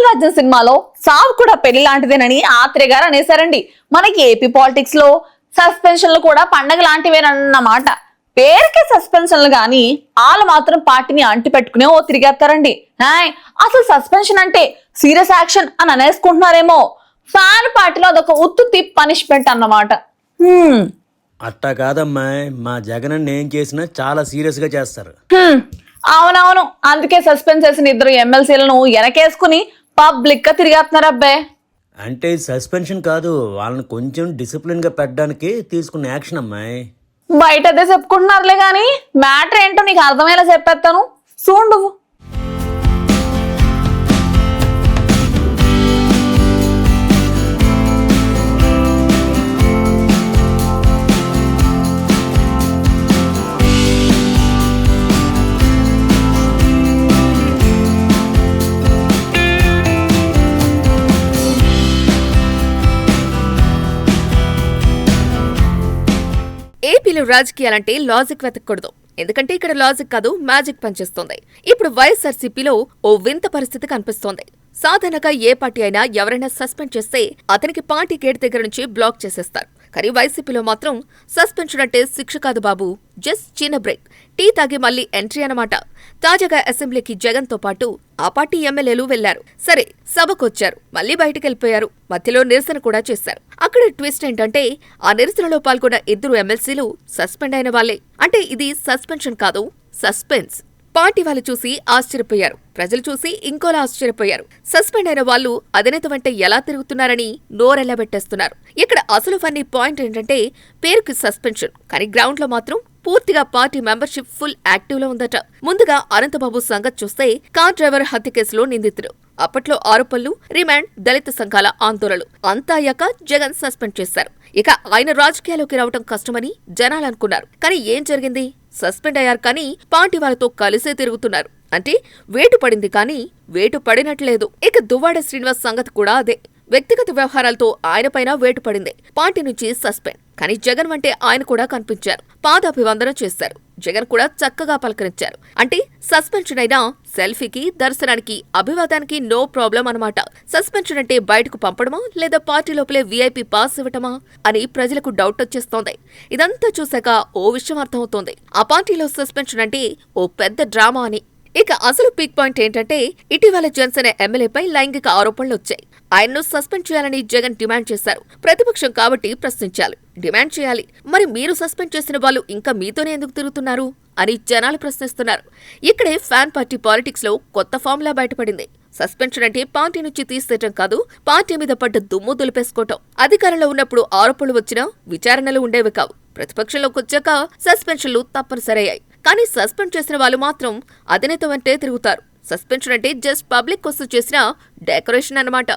రాజ్యం సినిమాలో సావు కూడా పెళ్లి లాంటిదేనని ఆత్రేయ గారు అనేసారండి. మనకి ఏపీ పాలిటిక్స్ లో సస్పెన్షన్లు కూడా పండగ లాంటివేనన్నమాట. పేరుకే సస్పెన్షన్లు గాని వాళ్ళు మాత్రం పార్టీని అంటి పెట్టుకునే ఓ తిరిగేస్తారండి. అసలు సస్పెన్షన్ అంటే సీరియస్ యాక్షన్ అని అనేసుకుంటున్నారేమో. ఫ్యాన్ పార్టీలో అదొక ఉత్తుత్తి పనిష్మెంట్ అన్నమాట. అట్టా కాదమ్మాయి, మా జగన్ ఏం చేసినా చాలా సీరియస్ గా చేస్తారు. అవునవును, అందుకే సస్పెండ్ చేసిన 2 ఎమ్మెల్సీలను వెనకేసుకుని పబ్లిక్ గా తిరిగేస్తున్నారు అబ్బాయి. అంటే సస్పెన్షన్ కాదు, వాళ్ళని కొంచెం డిసిప్లిన్ గా పెట్టడానికి తీసుకున్న యాక్షన్ అమ్మాయి. బయట అదే చెప్పుకుంటున్నారులే గాని మ్యాటర్ ఏంటో నీకు అర్థమయ్యేలా చెప్పేస్తాను, చూడు. ఏపీలో రాజకీయాలంటే లాజిక్ వెతకూడదు. ఎందుకంటే ఇక్కడ లాజిక్ కాదు, మ్యాజిక్ పనిచేస్తోంది. ఇప్పుడు వైఎస్ఆర్సీపీలో ఓ వింత పరిస్థితి కనిపిస్తోంది. సాధారణంగా ఏ పార్టీ అయినా ఎవరైనా సస్పెండ్ చేస్తే అతనికి పార్టీ గేట్ దగ్గర నుంచి బ్లాక్ చేసేస్తారు. కానీ వైసీపీలో మాత్రం సస్పెన్షన్ అంటే శిక్ష కాదు బాబు, జస్ట్ చిన్న బ్రేక్, టీ తాగి మళ్లీ ఎంట్రీ అన్నమాట. తాజాగా అసెంబ్లీకి జగన్ తో పాటు ఆ పార్టీ ఎమ్మెల్యేలు వెళ్లారు. సరే, సభకొచ్చారు, మళ్లీ బయటకెళ్లిపోయారు. మధ్యలో నిరసన కూడా చేశారు. అక్కడ ట్విస్ట్ ఏంటంటే ఆ నిరసనలో పాల్గొన్న 2 ఎమ్మెల్సీలు సస్పెండ్ అయిన వాళ్లే. అంటే ఇది సస్పెన్షన్ కాదు, సస్పెన్స్. పార్టీ వాళ్ళు చూసి ఆశ్చర్యపోయారు, ప్రజలు చూసి ఇంకోలా ఆశ్చర్యపోయారు. సస్పెండ్ అయిన వాళ్ళు అధినేత వెంట ఎలా తిరుగుతున్నారని నోరెళ్లబెట్టేస్తున్నారు. ఇక్కడ అసలు ఫన్నీ పాయింట్ ఏంటంటే పేరుకి సస్పెన్షన్, కానీ గ్రౌండ్ లో మాత్రం పూర్తిగా పార్టీ మెంబర్షిప్ ఫుల్ యాక్టివ్ లో ఉందట. ముందుగా అనంతబాబు సంగతి చూస్తే కార్ డ్రైవర్ హత్య కేసులో నిందితుడు. అప్పట్లో ఆరోపణలు, రిమాండ్, దళిత సంఘాల ఆందోళనలు అంతా అయ్యాక జగన్ సస్పెండ్ చేశారు. ఇక ఆయన రాజకీయాల్లోకి రావటం కష్టమని జనాలు అనుకున్నారు. కానీ ఏం జరిగింది? సస్పెండ్ అయ్యారు కానీ పార్టీ వాళ్ళతో కలిసే తిరుగుతున్నారు. అంటే వేటు పడింది కానీ వేటు పడినట్లేదు. ఇక దువ్వాడ శ్రీనివాస్ సంగతి కూడా అదే. వ్యక్తిగత వ్యవహారాలతో ఆయనపైన వేటు పడింది. పార్టీ నుంచి సస్పెండ్. కానీ జగన్ వంటే ఆయన కూడా కనిపించారు. పాదాభివందన చేశారు. జగన్ కూడా చక్కగా పలకరించారు. అంటే సస్పెన్షన్ అయినా సెల్ఫీకి, దర్శనానికి, అభివాదానికి నో ప్రాబ్లం అన్నమాట. సస్పెన్షన్ అంటే బయటకు పంపడమా లేదా పార్టీ లోపలే వీఐపీ పాస్ ఇవ్వటమా అని ప్రజలకు డౌట్ వచ్చేస్తోంది. ఇదంతా చూశాక ఓ విషయం అర్థమవుతోంది. ఆ పార్టీలో సస్పెన్షన్ అంటే ఓ పెద్ద డ్రామా అని. ఇక అసలు పీక్ పాయింట్ ఏంటంటే ఇటీవల జనసేన ఎమ్మెల్యేపై లైంగిక ఆరోపణలు వచ్చాయి. ఆయన్ను సస్పెండ్ చేయాలని జగన్ డిమాండ్ చేశారు. ప్రతిపక్షం కాబట్టి ప్రశ్నించాలి, డిమాండ్ చేయాలి. మరి మీరు సస్పెండ్ చేసిన వాళ్ళు ఇంకా మీతోనే ఎందుకు తిరుగుతున్నారు అని జనాలు ప్రశ్నిస్తున్నారు. ఇక్కడే ఫ్యాన్ పార్టీ పాలిటిక్స్ లో కొత్త ఫార్ములా బయటపడింది. సస్పెన్షన్ అంటే పార్టీ నుంచి తీసేయటం కాదు, పార్టీ మీద పడ్డ దుమ్ము దులిపేసుకోవటం. అధికారంలో ఉన్నప్పుడు ఆరోపణలు వచ్చినా విచారణలు ఉండేవి కావు. ప్రతిపక్షంలోకి వచ్చాక సస్పెన్షన్లు తప్పనిసరయ్యాయి. కానీ సస్పెండ్ చేసిన వాళ్ళు మాత్రం అధినేత వెంటే తిరుగుతారు. సస్పెన్షన్ అంటే జస్ట్ పబ్లిక్ కోసం చేసిన డెకరేషన్ అన్నమాట.